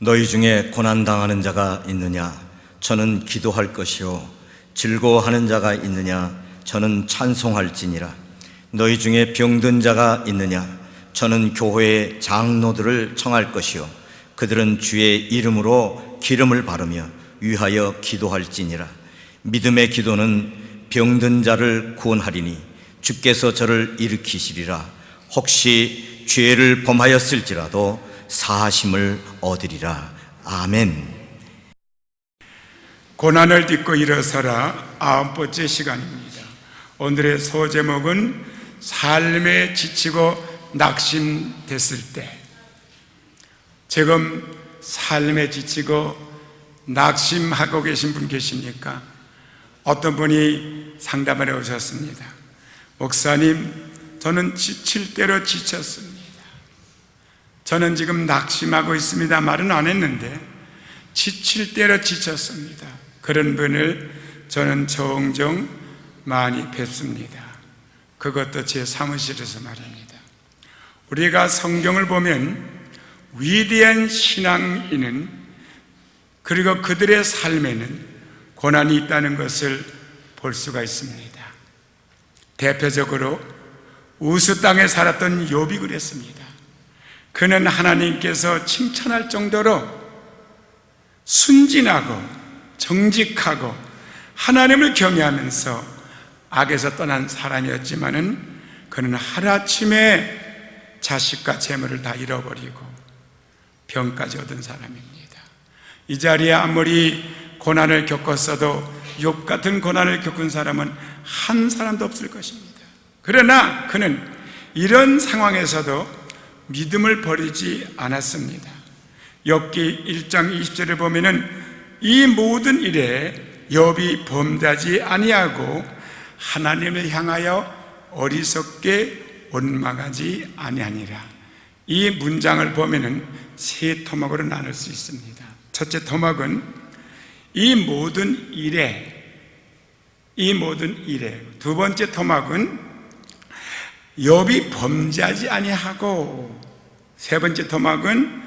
너희 중에 고난당하는 자가 있느냐? 저는 기도할 것이요. 즐거워하는 자가 있느냐? 저는 찬송할지니라. 너희 중에 병든 자가 있느냐? 저는 교회의 장로들을 청할 것이요. 그들은 주의 이름으로 기름을 바르며 위하여 기도할지니라. 믿음의 기도는 병든 자를 구원하리니 주께서 저를 일으키시리라. 혹시 죄를 범하였을지라도 사하심을 얻으리라. 아멘. 고난을 딛고 일어서라 9번째 시간입니다. 오늘의 소제목은 삶에 지치고 낙심됐을 때. 지금 삶에 지치고 낙심하고 계신 분 계십니까? 어떤 분이 상담을 해 오셨습니다. 목사님, 저는 지칠 대로 지쳤습니다. 저는 지금 낙심하고 있습니다 말은 안 했는데 지칠 대로 지쳤습니다. 그런 분을 저는 종종 많이 뵙습니다. 그것도 제 사무실에서 말입니다. 우리가 성경을 보면 위대한 신앙인은, 그리고 그들의 삶에는 고난이 있다는 것을 볼 수가 있습니다. 대표적으로 우스 땅에 살았던 욥이 그랬습니다. 그는 하나님께서 칭찬할 정도로 순진하고 정직하고 하나님을 경외하면서 악에서 떠난 사람이었지만은 그는 하루아침에 자식과 재물을 다 잃어버리고 병까지 얻은 사람입니다. 이 자리에 아무리 고난을 겪었어도 욥 같은 고난을 겪은 사람은 한 사람도 없을 것입니다. 그러나 그는 이런 상황에서도 믿음을 버리지 않았습니다. 욥기 1장 20절에 보면은 이 모든 일에 욥이 범죄하지 아니하고 하나님을 향하여 어리석게 원망하지 아니하니라. 이 문장을 보면은 세 토막으로 나눌 수 있습니다. 첫째 토막은 이 모든 일에, 두 번째 토막은 욥이 범죄하지 아니하고, 세 번째 토막은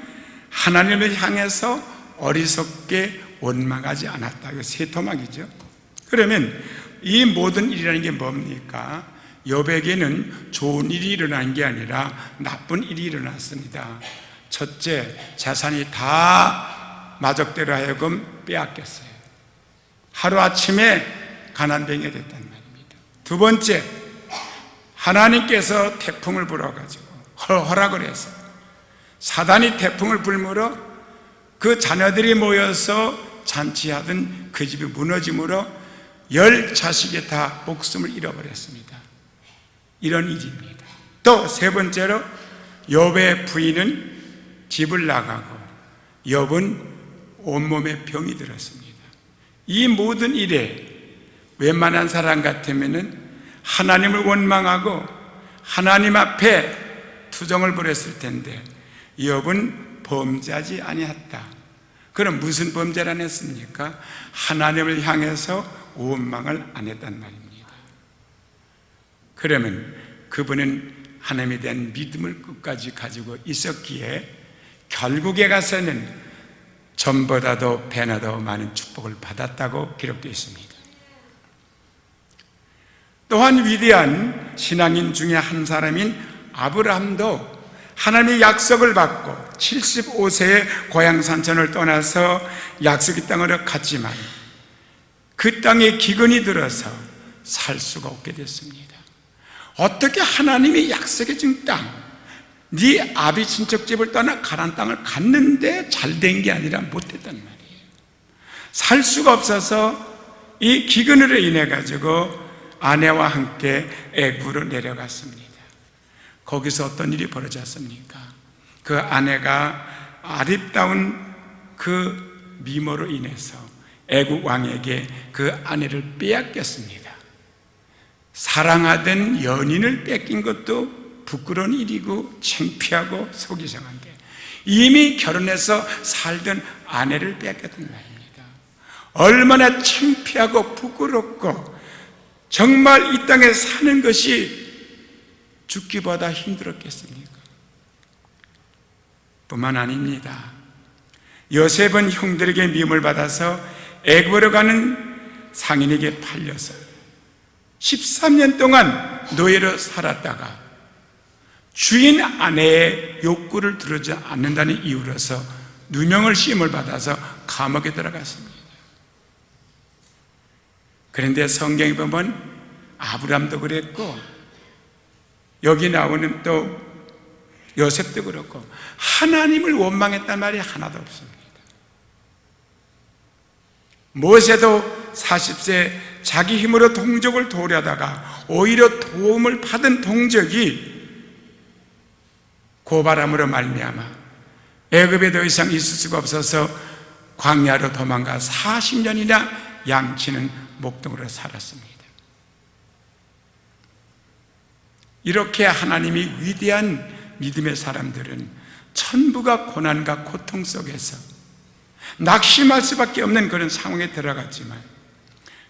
하나님을 향해서 어리석게 원망하지 않았다. 이거 세 토막이죠. 그러면 이 모든 일이라는 게 뭡니까? 욥에게는 좋은 일이 일어난 게 아니라 나쁜 일이 일어났습니다. 첫째, 재산이 다 마적대로 하여금 빼앗겼어요. 하루아침에 가난뱅이가 됐단 말입니다. 두 번째, 하나님께서 태풍을 불어가지고 허락을 해서 사단이 태풍을 불므로 그 자녀들이 모여서 잔치하던 그 집이 무너짐으로 10자식이 다 목숨을 잃어버렸습니다. 이런 일입니다. 또 세 번째로 욥의 부인은 집을 나가고 욥은 온몸에 병이 들었습니다. 이 모든 일에 웬만한 사람 같으면은 하나님을 원망하고 하나님 앞에 투정을 벌였을 텐데 욥은 범죄하지 아니했다. 그럼 무슨 범죄를 안 했습니까? 하나님을 향해서 원망을 안 했단 말입니다. 그러면 그분은 하나님에 대한 믿음을 끝까지 가지고 있었기에 결국에 가서는 전보다도 배나 더 많은 축복을 받았다고 기록되어 있습니다. 또한 위대한 신앙인 중에 한 사람인 아브라함도 하나님의 약속을 받고 75세에 고향 산천을 떠나서 약속의 땅으로 갔지만 그 땅에 기근이 들어서 살 수가 없게 됐습니다. 어떻게 하나님이 약속해 준 땅, 네 아비 친척집을 떠나 가나안 땅을 갔는데 잘 된 게 아니라 못됐단 말이에요. 살 수가 없어서 이 기근으로 인해 가지고 아내와 함께 애굽으로 내려갔습니다. 거기서 어떤 일이 벌어졌습니까? 그 아내가 아름다운 그 미모로 인해서 애굽 왕에게 그 아내를 빼앗겼습니다. 사랑하던 연인을 뺏긴 것도 부끄러운 일이고 창피하고 속이 상한데 이미 결혼해서 살던 아내를 뺏겼단 말입니다. 얼마나 창피하고 부끄럽고 정말 이 땅에 사는 것이 죽기보다 힘들었겠습니까? 뿐만 아닙니다. 요셉은 형들에게 미움을 받아서 애굽으로 가는 상인에게 팔려서 13년 동안 노예로 살았다가 주인 아내의 욕구를 들어주지 않는다는 이유로서 누명을 씌움을 받아서 감옥에 들어갔습니다. 그런데 성경에 보면 아브라함도 그랬고 여기 나오는 또 요셉도 그렇고 하나님을 원망했단 말이 하나도 없습니다. 모세도 40세 자기 힘으로 동족을 도우려다가 오히려 도움을 받은 동족이 고바람으로 말미암아 애굽에 더 이상 있을 수가 없어서 광야로 도망가 40년이나 양치는 목동으로 살았습니다. 이렇게 하나님이 위대한 믿음의 사람들은 천부가 고난과 고통 속에서 낙심할 수밖에 없는 그런 상황에 들어갔지만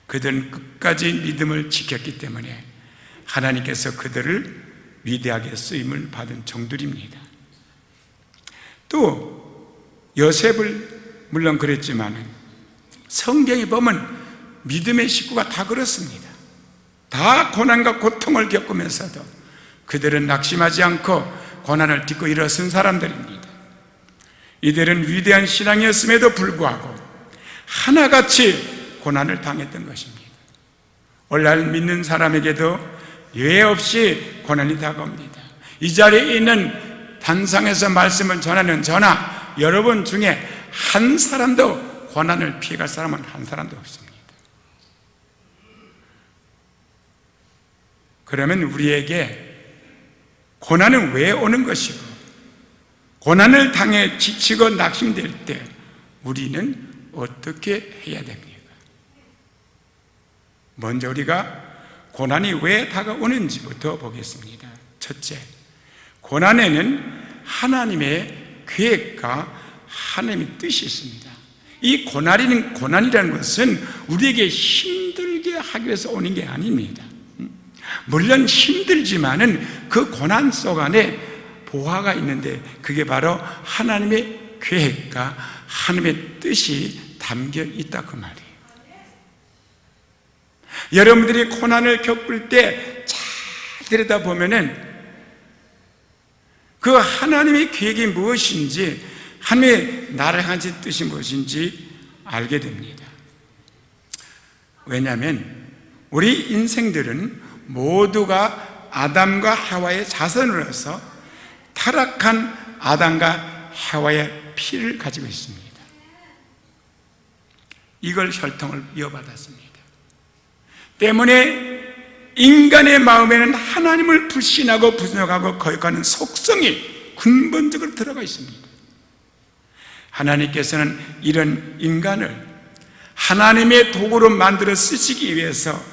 그들은 끝까지 믿음을 지켰기 때문에 하나님께서 그들을 위대하게 쓰임을 받은 종들입니다. 또 요셉을 물론 그랬지만 성경에 보면 믿음의 식구가 다 그렇습니다. 다 고난과 고통을 겪으면서도 그들은 낙심하지 않고 고난을 딛고 일어선 사람들입니다. 이들은 위대한 신앙이었음에도 불구하고 하나같이 고난을 당했던 것입니다. 오늘날 믿는 사람에게도 예외 없이 고난이 다가옵니다. 이 자리에 있는 단상에서 말씀을 전하는 저나 여러분 중에 한 사람도 고난을 피해갈 사람은 한 사람도 없습니다. 그러면 우리에게 고난은 왜 오는 것이고 고난을 당해 지치고 낙심될 때 우리는 어떻게 해야 됩니까? 먼저 우리가 고난이 왜 다가오는지부터 보겠습니다. 첫째, 고난에는 하나님의 계획과 하나님의 뜻이 있습니다. 이 고난이라는 것은 우리에게 힘들게 하기 위해서 오는 게 아닙니다. 물론 힘들지만은 그 고난 속 안에 보화가 있는데 그게 바로 하나님의 계획과 하나님의 뜻이 담겨 있다 그 말이에요. 여러분들이 고난을 겪을 때 잘 들여다보면은 그 하나님의 계획이 무엇인지 하나님의 나를 향한 뜻이 무엇인지 알게 됩니다. 왜냐하면 우리 인생들은 모두가 아담과 하와의 자손으로서 타락한 아담과 하와의 피를 가지고 있습니다. 이걸 혈통을 이어받았습니다. 때문에 인간의 마음에는 하나님을 불신하고 부정하고 거역하는 속성이 근본적으로 들어가 있습니다. 하나님께서는 이런 인간을 하나님의 도구로 만들어 쓰시기 위해서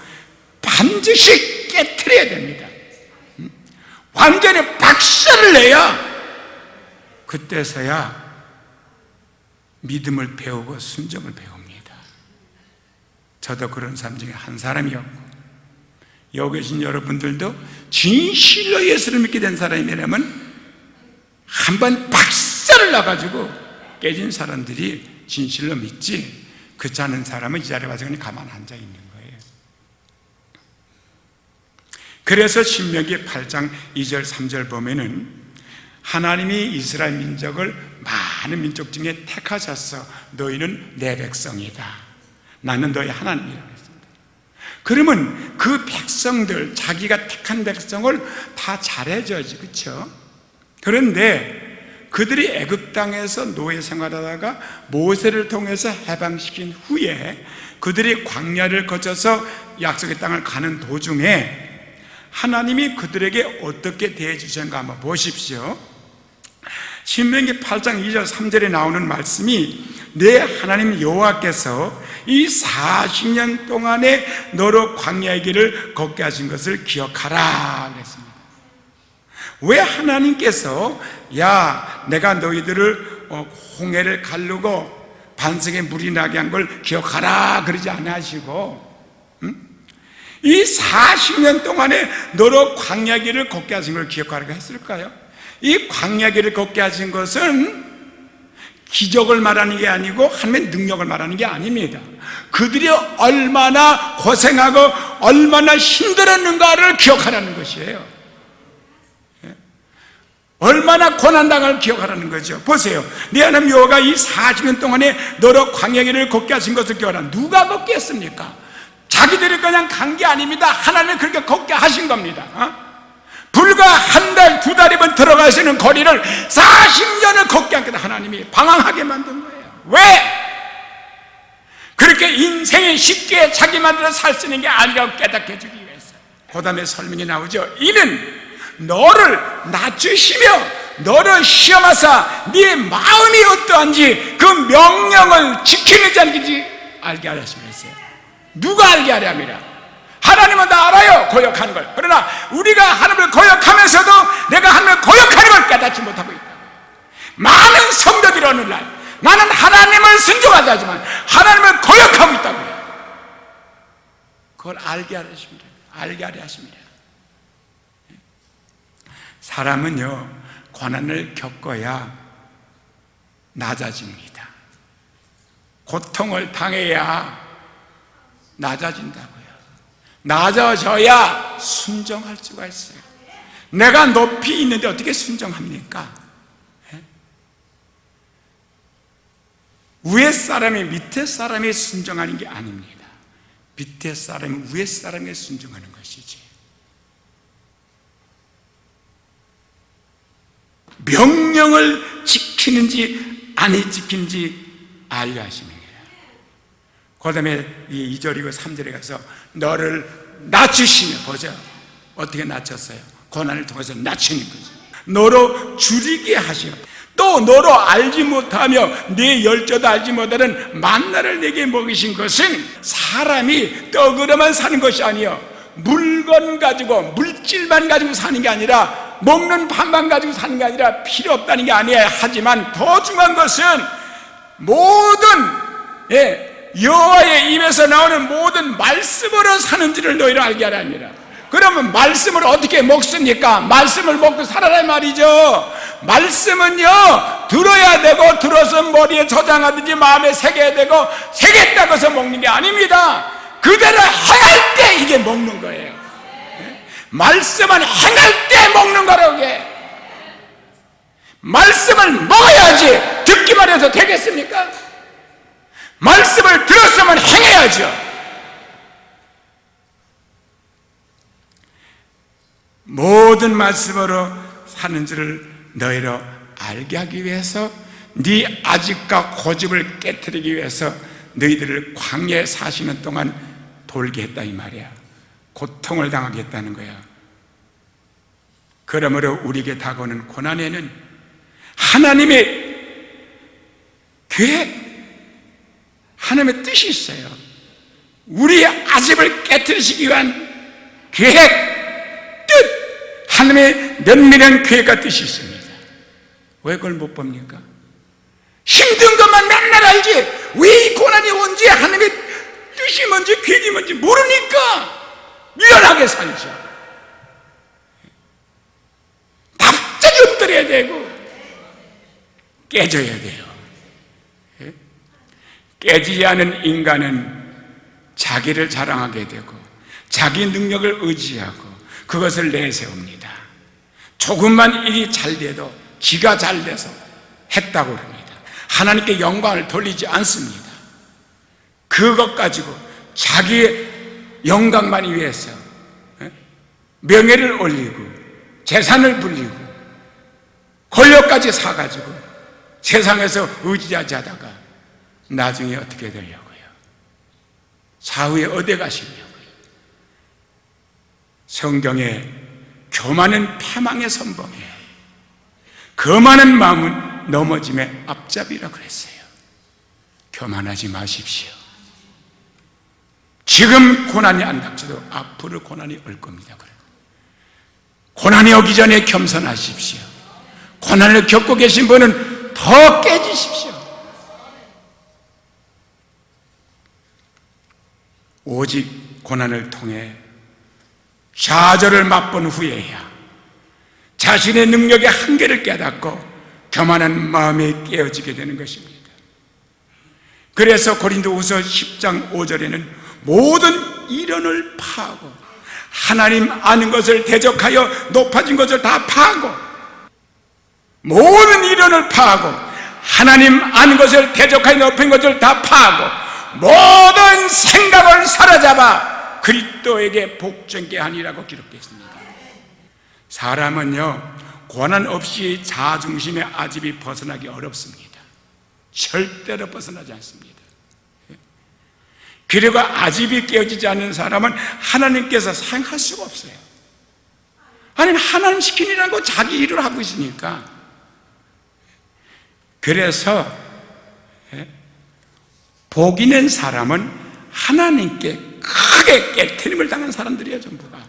반드시 깨트려야 됩니다. 완전히 박살을 내야 그때서야 믿음을 배우고 순종을 배웁니다. 저도 그런 사람 중에 한 사람이었고 여기 계신 여러분들도 진실로 예수를 믿게 된 사람이라면 한번 박살을 나가지고 깨진 사람들이 진실로 믿지 그렇지 않은 사람은 이 자리에 와서 그냥 가만 앉아 있는 거예요. 그래서 신명기 8장 2절 3절 보면은 하나님이 이스라엘 민족을 많은 민족 중에 택하셔서 너희는 내 백성이다. 나는 너희 하나님이라고 했습니다. 그러면 그 백성들, 자기가 택한 백성을 다 잘해줘야지, 그렇죠? 그런데 그들이 애굽 땅에서 노예 생활하다가 모세를 통해서 해방시킨 후에 그들이 광야를 거쳐서 약속의 땅을 가는 도중에 하나님이 그들에게 어떻게 대해 주셨는가 한번 보십시오. 신명기 8장 2절 3절에 나오는 말씀이 내 하나님 여호와께서 이 40년 동안에 너로 광야의 길을 걷게 하신 것을 기억하라 그랬습니다. 왜 하나님께서 야 내가 너희들을 홍해를 가르고 반석에 물이 나게 한 걸 기억하라 그러지 않으시고 이 40년 동안에 너로 광야 길을 걷게 하신 걸 기억하라고 했을까요? 이 광야 길을 걷게 하신 것은 기적을 말하는 게 아니고 하나님의 능력을 말하는 게 아닙니다. 그들이 얼마나 고생하고 얼마나 힘들었는가를 기억하라는 것이에요. 얼마나 고난당을 기억하라는 거죠. 보세요. 네 하나님 여호와가 이 40년 동안에 너로 광야길을 걷게 하신 것을 기억하라. 누가 걷게 했습니까? 자기들이 그냥 간 게 아닙니다. 하나님이 그렇게 걷게 하신 겁니다. 불과 한 달, 두 달이면 들어가시는 거리를 40년을 걷게 하겠다. 하나님이 방황하게 만든 거예요. 왜? 그렇게 인생이 쉽게 자기 마음대로 살 수 있는 게 아니라고 깨닫게 해주기 위해서. 그 다음에 설명이 나오죠. 이는 너를 낮추시며 너를 시험하사 네 마음이 어떠한지 그 명령을 지키는지 아닌지 알게 하시면서요. 누가 알게 하려 합니다. 하나님은 다 알아요, 거역하는 걸. 그러나 우리가 하나님을 거역하면서도 내가 하나님을 거역하는 걸 깨닫지 못하고 있다. 많은 성도들이 오늘날 나는 하나님을 순종하자 하지만 하나님을 거역하고 있다고요. 그걸 알게 하려 하십니다. 알게 하려 하십니다. 사람은요, 고난을 겪어야 낮아집니다. 고통을 당해야 낮아진다고요. 낮아져야 순종할 수가 있어요. 내가 높이 있는데 어떻게 순종합니까? 위에 사람이 밑에 사람이 순종하는 게 아닙니다. 밑에 사람이 위에 사람에 순종하는 것이지. 명령을 지키는지 안 지키는지 알려 하십니다. 그 다음에 2절이고 3절에 가서 너를 낮추시며, 보죠. 어떻게 낮췄어요? 고난을 통해서 낮추는 거죠. 너로 줄이게 하시오. 또 너로 알지 못하며 네 열조도 알지 못하는 만나를 내게 먹이신 것은 사람이 떡으로만 사는 것이 아니요 물건 가지고 물질만 가지고 사는 게 아니라 먹는 밥만 가지고 사는 게 아니라 필요 없다는 게 아니에요. 하지만 더 중요한 것은 모든 여호와의 입에서 나오는 모든 말씀으로 사는지를 너희를 알게 하라 합니다. 그러면 말씀을 어떻게 먹습니까? 말씀을 먹고 살아라 말이죠. 말씀은요, 들어야 되고 들어서 머리에 저장하든지 마음에 새겨야 되고 새겼다고 해서 먹는 게 아닙니다. 그대로 행할 때 이게 먹는 거예요. 말씀은 행할 때 먹는 거라고. 이게 말씀을 먹어야지 듣기만 해서 되겠습니까? 말씀을 들었으면 행해야죠. 모든 말씀으로 사는 줄을 너희로 알게 하기 위해서 네 아집과 고집을 깨트리기 위해서 너희들을 광야에 40년 동안 돌게 했다 이 말이야. 고통을 당하게 했다는 거야. 그러므로 우리에게 다가오는 고난에는 하나님의 계획, 하나님의 뜻이 있어요. 우리의 아집을 깨트리시기 위한 계획, 뜻, 하나님의 면밀한 계획과 뜻이 있습니다. 왜 그걸 못 봅니까? 힘든 것만 맨날 알지 왜 이 고난이 온지 하나님의 뜻이 뭔지 계획이 뭔지 모르니까 미련하게 살죠. 갑자기 엎드려야 되고 깨져야 돼요. 깨지지 않은 인간은 자기를 자랑하게 되고 자기 능력을 의지하고 그것을 내세웁니다. 조금만 일이 잘 돼도 지가 잘 돼서 했다고 합니다. 하나님께 영광을 돌리지 않습니다. 그것 가지고 자기의 영광만 위해서 명예를 올리고 재산을 불리고 권력까지 사가지고 세상에서 의지하지 하다가 나중에 어떻게 되려고요? 사후에 어디 가시려고요? 성경에 교만은 패망의 선봉이에요. 거만한 마음은 넘어짐의 앞잡이라 그랬어요. 교만하지 마십시오. 지금 고난이 안 닥쳐도 앞으로 고난이 올 겁니다. 고난이 오기 전에 겸손하십시오. 고난을 겪고 계신 분은 더 깨지십시오. 오직 고난을 통해 좌절을 맛본 후에야 자신의 능력의 한계를 깨닫고 교만한 마음에 깨어지게 되는 것입니다. 그래서 고린도후서 10장 5절에는 모든 이론을 파하고 하나님 아는 것을 대적하여 높아진 것을 다 파하고, 모든 이론을 파하고 하나님 아는 것을 대적하여 높인 것을 다 파하고 모든 생각을 사로잡아 그리스도에게 복종케 하니라고 기록되어 있습니다. 사람은요, 고난 없이 자중심의 아집이 벗어나기 어렵습니다. 절대로 벗어나지 않습니다. 그리고 아집이 깨어지지 않는 사람은 하나님께서 사용할 수가 없어요. 아니, 하나님 시키니라는 거 자기 일을 하고 있으니까. 그래서 복 있는 사람은 하나님께 크게 깨트림을 당한 사람들이야, 전부가.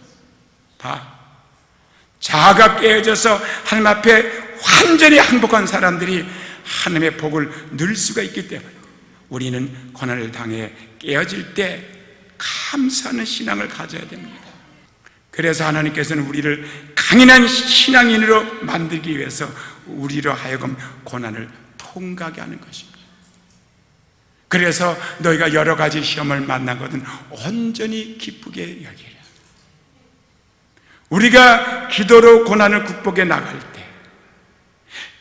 자아가 깨어져서 하나님 앞에 완전히 항복한 사람들이 하나님의 복을 누릴 수가 있기 때문에 우리는 고난을 당해 깨어질 때 감사하는 신앙을 가져야 됩니다. 그래서 하나님께서는 우리를 강인한 신앙인으로 만들기 위해서 우리로 하여금 고난을 통과하게 하는 것입니다. 그래서 너희가 여러 가지 시험을 만나거든 온전히 기쁘게 여기라. 우리가 기도로 고난을 극복해 나갈 때,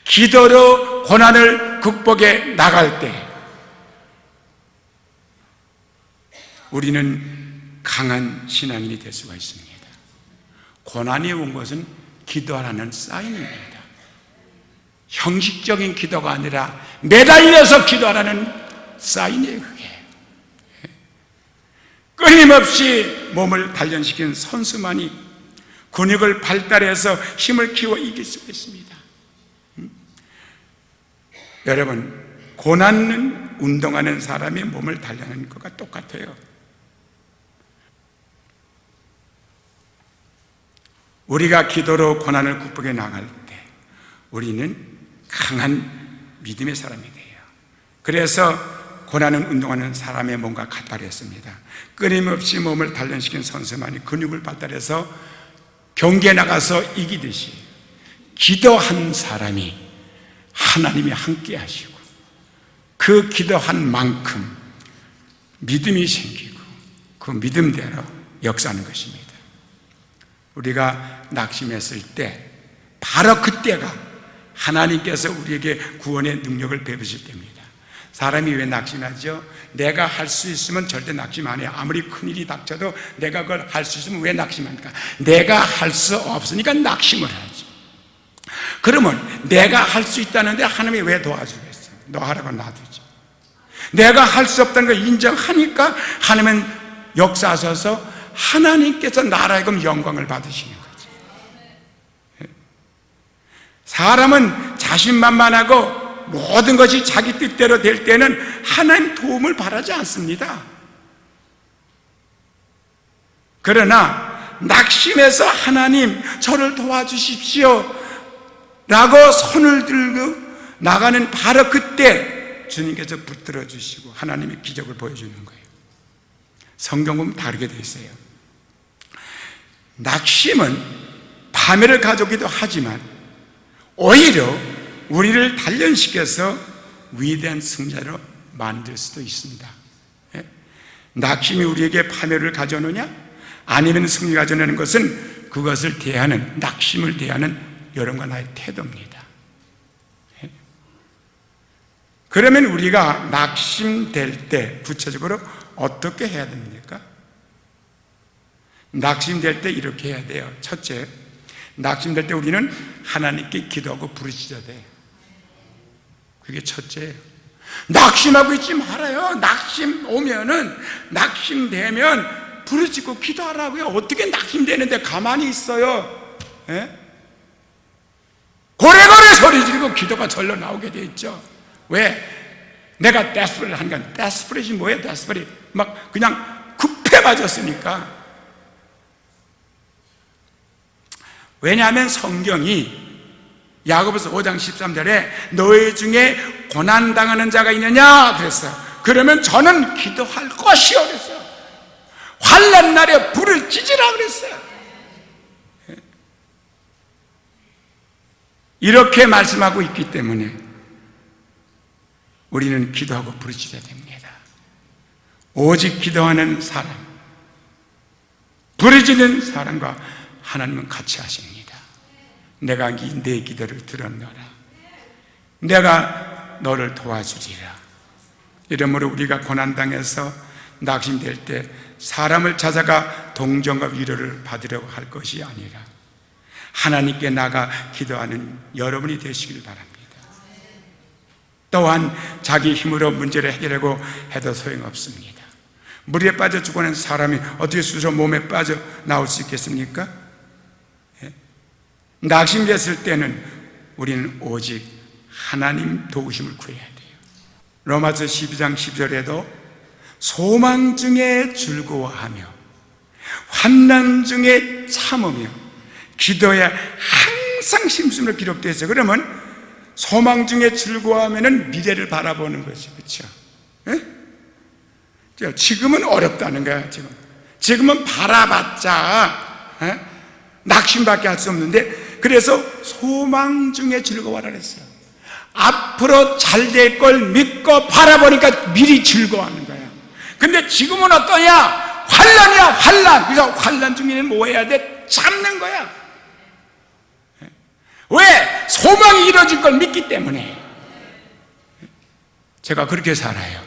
기도로 고난을 극복해 나갈 때 우리는 강한 신앙인이 될 수가 있습니다. 고난이 온 것은 기도하라는 사인입니다. 형식적인 기도가 아니라 매달려서 기도하라는 사인이에요. 그게 끊임없이 몸을 단련시킨 선수만이 근육을 발달해서 힘을 키워 이길 수가 있습니다. 여러분, 고난은 운동하는 사람의 몸을 단련하는 것과 똑같아요. 우리가 기도로 고난을 극복해 나갈 때 우리는 강한 믿음의 사람이 돼요. 그래서 고난은 운동하는 사람의 몸과 같다랬습니다. 끊임없이 몸을 단련시킨 선수만이 근육을 발달해서 경기에 나가서 이기듯이 기도한 사람이 하나님이 함께 하시고 그 기도한 만큼 믿음이 생기고 그 믿음대로 역사하는 것입니다. 우리가 낙심했을 때 바로 그때가 하나님께서 우리에게 구원의 능력을 베푸실 때입니다. 사람이 왜 낙심하죠? 내가 할 수 있으면 절대 낙심 안 해요. 아무리 큰일이 닥쳐도 내가 그걸 할 수 있으면 왜 낙심합니까? 내가 할 수 없으니까 낙심을 하죠. 그러면 내가 할 수 있다는데 하나님이 왜 도와주겠어요? 너 하라고 놔두죠. 내가 할 수 없다는 걸 인정하니까 하나님은 역사하셔서 하나님께서 나라에금 영광을 받으시는 거죠. 사람은 자신만만하고 모든 것이 자기 뜻대로 될 때는 하나님 도움을 바라지 않습니다. 그러나 낙심해서 하나님 저를 도와주십시오 라고 손을 들고 나가는 바로 그때 주님께서 붙들어 주시고 하나님의 기적을 보여주는 거예요. 성경 보면 다르게 되어 있어요. 낙심은 파멸을 가져오기도 하지만 오히려 우리를 단련시켜서 위대한 승자로 만들 수도 있습니다. 낙심이 우리에게 파멸을 가져오느냐 아니면 승리 가져오는 것은 그것을 대하는, 낙심을 대하는 여러분과 나의 태도입니다. 그러면 우리가 낙심될 때 구체적으로 어떻게 해야 됩니까? 낙심될 때 이렇게 해야 돼요. 첫째, 낙심될 때 우리는 하나님께 기도하고 부르짖어야 돼요. 그게 첫째예요. 낙심하고 있지 말아요. 낙심 오면은, 낙심되면 부르짖고 기도하라고요. 어떻게 낙심되는데 가만히 있어요? 고래고래 소리 지르고 기도가 절로 나오게 돼 있죠. 왜? 내가 데스프레이트 하는 건, 데스프레이트이 뭐예요? 데스프레이트 막 그냥 급해 맞았으니까. 왜냐하면 성경이 야고보서 5장 13절에 너희 중에 고난당하는 자가 있느냐 그랬어요. 그러면 저는 기도할 것이요 그랬어요. 환난 날에 불을 지지라 그랬어요. 이렇게 말씀하고 있기 때문에 우리는 기도하고 부르짖어야 됩니다. 오직 기도하는 사람, 부르짖는 사람과 하나님은 같이 하십니다. 내가 내 기도를 들었노라. 내가 너를 도와주리라. 이러므로 우리가 고난당해서 낙심될 때 사람을 찾아가 동정과 위로를 받으려고 할 것이 아니라 하나님께 나가 기도하는 여러분이 되시길 바랍니다. 또한 자기 힘으로 문제를 해결하고 해도 소용없습니다. 물에 빠져 죽어낸 사람이 어떻게 스스로 몸에 빠져 나올 수 있겠습니까? 낙심됐을 때는 우리는 오직 하나님 도우심을 구해야 돼요. 로마서 12장 10절에도 소망 중에 즐거워하며 환난 중에 참으며 기도에 항상 심숨으로 기록되어 있어요. 그러면 소망 중에 즐거워하면 미래를 바라보는 거지, 그렇죠? 지금은 어렵다는 거야. 지금은 바라봤자 낙심밖에 할 수 없는데, 그래서 소망 중에 즐거워하라 그랬어요. 앞으로 잘 될 걸 믿고 바라보니까 미리 즐거워하는 거야. 근데 지금은 어떠냐? 환난이야, 환난. 그래서 환난 중에는 뭐 해야 돼? 참는 거야. 왜? 소망이 이루어질 걸 믿기 때문에. 제가 그렇게 살아요.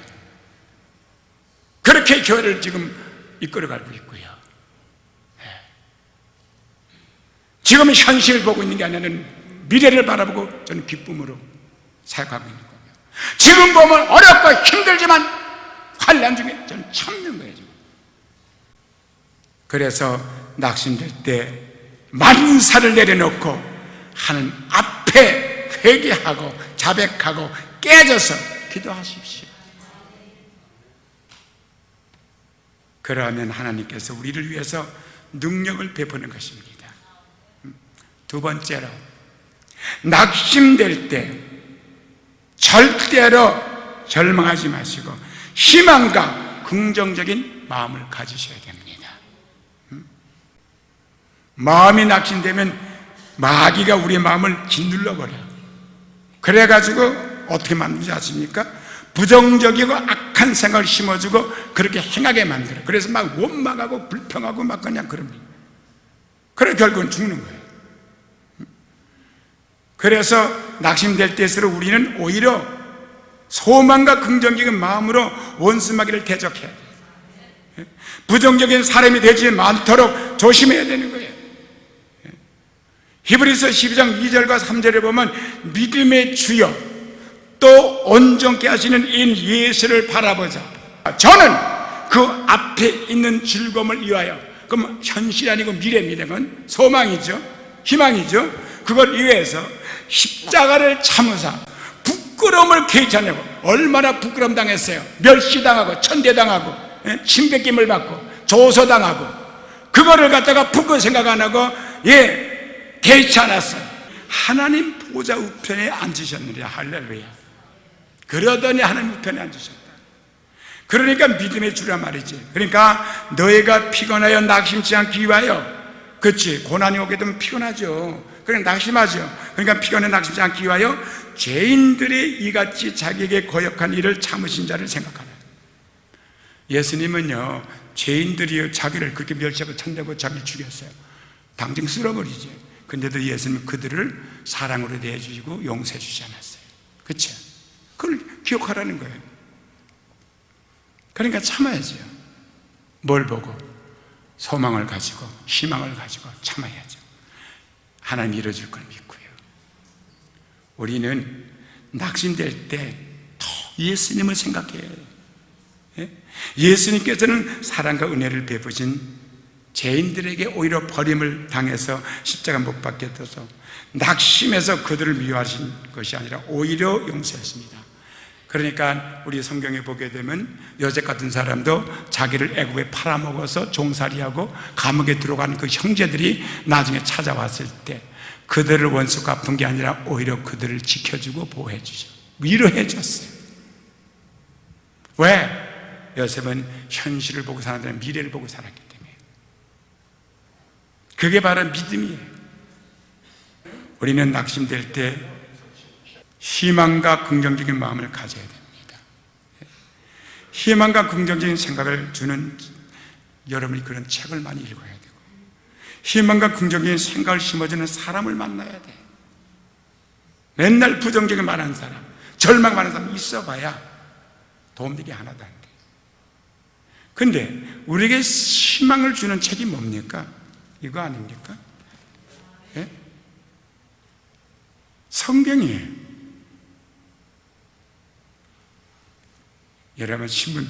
그렇게 교회를 지금 이끌어가고 있고요. 지금 현실을 보고 있는 게 아니라 미래를 바라보고 저는 기쁨으로 사역하고 있는 거예요. 지금 보면 어렵고 힘들지만 환난 중에 저는 참는 거예요. 지금. 그래서 낙심될 때 만사를 내려놓고 하나님 앞에 회개하고 자백하고 깨져서 기도하십시오. 그러면 하나님께서 우리를 위해서 능력을 베푸는 것입니다. 두 번째로, 낙심될 때 절대로 절망하지 마시고 희망과 긍정적인 마음을 가지셔야 됩니다. 마음이 낙심되면 마귀가 우리의 마음을 짓눌러버려요. 그래가지고 어떻게 만들지 않습니까? 부정적이고 악한 생각을 심어주고 그렇게 행하게 만들어요. 그래서 막 원망하고 불평하고 막 그냥 그럽니다. 그래 결국은 죽는 거예요. 그래서 낙심될 때일수록 우리는 오히려 소망과 긍정적인 마음으로 원수 마귀를 대적해야 돼요. 부정적인 사람이 되지 않도록 조심해야 되는 거예요. 히브리서 12장 2절과 3절에 보면 믿음의 주여 또 온전케 하시는 인 예수를 바라보자. 저는 그 앞에 있는 즐거움을 위하여, 그럼 현실 아니고 미래입니다. 그건 소망이죠, 희망이죠. 그걸 위해서 십자가를 참으사 부끄러움을 개의치하냐고. 얼마나 부끄러움 당했어요. 멸시당하고 천대당하고 침뱉김을 받고 조소당하고, 그거를 갖다가 부끄러워 생각 안 하고 개의치 않았어요. 하나님 보좌 우편에 앉으셨느냐. 할렐루야. 그러더니 하나님 우편에 앉으셨다. 그러니까 믿음의 주라 말이지. 그러니까 너희가 피곤하여 낙심치 않기 위하여, 그렇지, 고난이 오게 되면 피곤하죠. 그러니까 낙심하죠. 그러니까 피곤해 낙심치 않기 위하여 죄인들이 이같이 자기에게 거역한 일을 참으신 자를 생각하라. 예수님은요, 죄인들이 자기를 그렇게 멸시하고 천대고 자기를 죽였어요. 당장 쓸어버리지. 근데도 예수님은 그들을 사랑으로 대해주시고 용서해 주지 않았어요. 그렇죠? 그걸 기억하라는 거예요. 그러니까 참아야죠. 뭘 보고? 소망을 가지고 희망을 가지고 참아야죠. 하나님 이뤄줄 걸 믿고요. 우리는 낙심될 때 더 예수님을 생각해야 해요. 예수님께서는 사랑과 은혜를 베푸신 죄인들에게 오히려 버림을 당해서 십자가 못 박게 돼서 낙심해서 그들을 미워하신 것이 아니라 오히려 용서했습니다. 그러니까 우리 성경에 보게 되면 요셉 같은 사람도 자기를 애굽에 팔아먹어서 종살이하고 감옥에 들어간 그 형제들이 나중에 찾아왔을 때 그들을 원수 갚은 게 아니라 오히려 그들을 지켜주고 보호해 주죠. 위로해 줬어요. 왜? 요셉은 현실을 보고 살았는데 미래를 보고 살았기 때문에. 그게 바로 믿음이에요. 우리는 낙심될 때 희망과 긍정적인 마음을 가져야 됩니다. 희망과 긍정적인 생각을 주는 여러분이 그런 책을 많이 읽어야 되고, 희망과 긍정적인 생각을 심어주는 사람을 만나야 돼. 맨날 부정적인 말하는 사람, 절망하는 사람 있어봐야 도움되기 하나도 안 돼. 근데 우리에게 희망을 주는 책이 뭡니까? 이거 아닙니까? 예? 성경이에요. 여러분 신문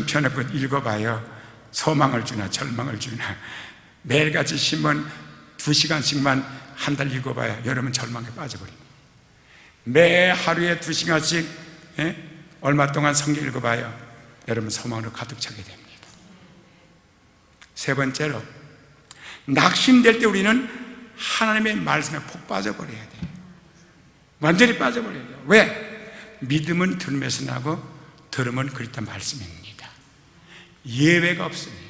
편에 읽어봐요. 소망을 주나 절망을 주나. 매일같이 신문 2시간씩만 한 달 읽어봐요. 여러분 절망에 빠져버립니다. 매 하루에 2시간씩 얼마 동안 성경 읽어봐요. 여러분 소망으로 가득 차게 됩니다. 세 번째로, 낙심될 때 우리는 하나님의 말씀에 푹 빠져버려야 돼요. 완전히 빠져버려야 돼요. 왜? 믿음은 들음에서 나고 들음은 그리스도 말씀입니다. 예외가 없습니다.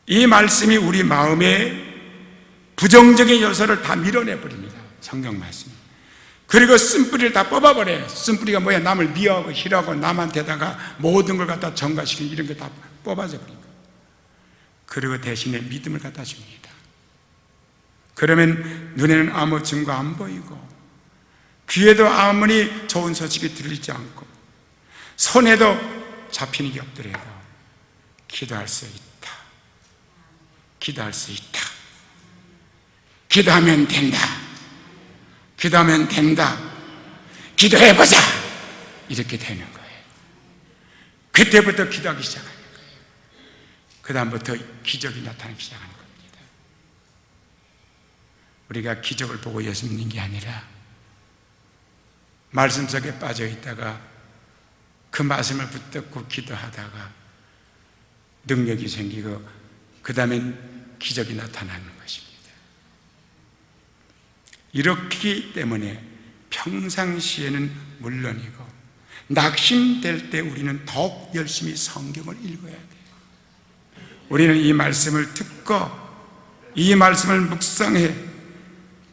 이 말씀이 우리 마음에 부정적인 요소를 다 밀어내버립니다. 성경 말씀이. 그리고 쓴뿌리를 다 뽑아버려요. 쓴뿌리가 뭐야? 남을 미워하고 싫어하고 남한테다가 모든 걸 갖다 전가시키는 이런 게 다 뽑아져 버립니다. 그리고 대신에 믿음을 갖다 줍니다. 그러면 눈에는 아무 증거 안 보이고, 귀에도 아무리 좋은 소식이 들리지 않고, 손에도 잡히는 게 없더라도 기도할 수 있다. 기도할 수 있다. 기도하면 된다. 기도하면 된다. 기도해보자. 이렇게 되는 거예요. 그때부터 기도하기 시작하는 거예요. 그 다음부터 기적이 나타나기 시작하는 겁니다. 우리가 기적을 보고 예수 믿는 게 아니라 말씀 속에 빠져 있다가 그 말씀을 붙잡고 기도하다가 능력이 생기고 그 다음엔 기적이 나타나는 것입니다. 이렇기 때문에 평상시에는 물론이고 낙심될 때 우리는 더욱 열심히 성경을 읽어야 돼요. 우리는 이 말씀을 듣고 이 말씀을 묵상해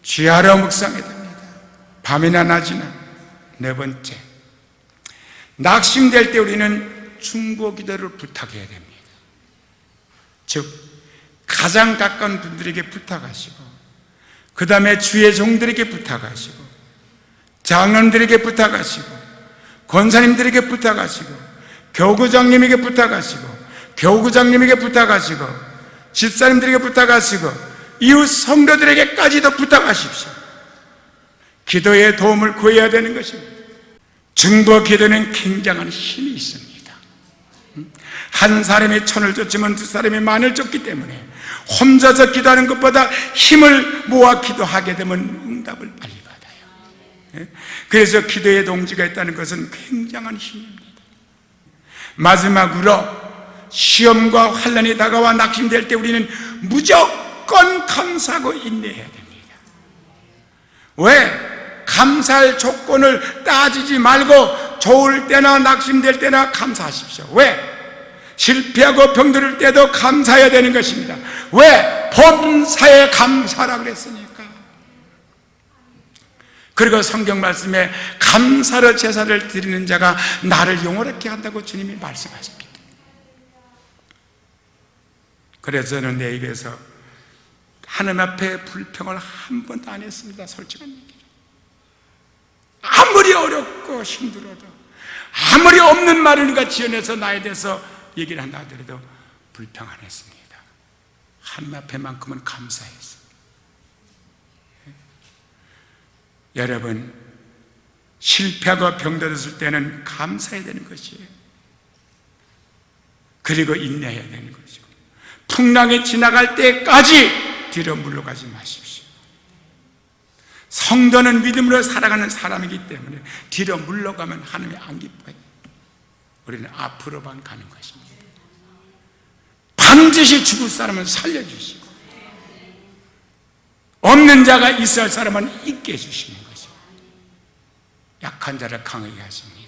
쥐하러 묵상해야 됩니다. 밤이나 낮이나. 네 번째, 낙심될 때 우리는 중보 기도를 부탁해야 됩니다. 즉 가장 가까운 분들에게 부탁하시고, 그 다음에 주의 종들에게 부탁하시고, 장로들에게 부탁하시고, 권사님들에게 부탁하시고, 교구장님에게 부탁하시고, 교구장님에게 부탁하시고, 집사님들에게 부탁하시고, 이웃 성도들에게까지도 부탁하십시오. 기도의 도움을 구해야 되는 것입니다. 중보 기도는 굉장한 힘이 있습니다. 한 사람이 천을 쫓으면 두 사람이 만을 쫓기 때문에 혼자서 기도하는 것보다 힘을 모아 기도하게 되면 응답을 빨리 받아요. 그래서 기도의 동지가 있다는 것은 굉장한 힘입니다. 마지막으로 시험과 환난이 다가와 낙심될 때 우리는 무조건 감사하고 인내해야 됩니다. 왜? 감사할 조건을 따지지 말고 좋을 때나 낙심될 때나 감사하십시오. 왜? 실패하고 병들을 때도 감사해야 되는 것입니다. 왜? 범사에 감사라 그랬으니까. 그리고 성경 말씀에 감사로 제사를 드리는 자가 나를 영원하게 한다고 주님이 말씀하셨기 때문에. 그래서 저는 내 입에서 하나님 앞에 불평을 한 번도 안 했습니다. 솔직한 얘기로. 아무리 어렵고 힘들어도, 아무리 없는 말을 누가 지어내서 나에 대해서 얘기를 한다 하더라도 불평 안 했습니다. 하나님 앞에만큼은 감사했습니다. 여러분, 실패하고 병들었을 때는 감사해야 되는 것이에요. 그리고 인내해야 되는 것이고, 풍랑이 지나갈 때까지 뒤로 물러가지 마십시오. 성도는 믿음으로 살아가는 사람이기 때문에 뒤로 물러가면 하나님이 안 기뻐요. 우리는 앞으로만 가는 것입니다. 반드시 죽을 사람은 살려주시고, 없는 자가 있어야 할 사람은 있게 해주시는 것입니다. 약한 자를 강하게 하십니다.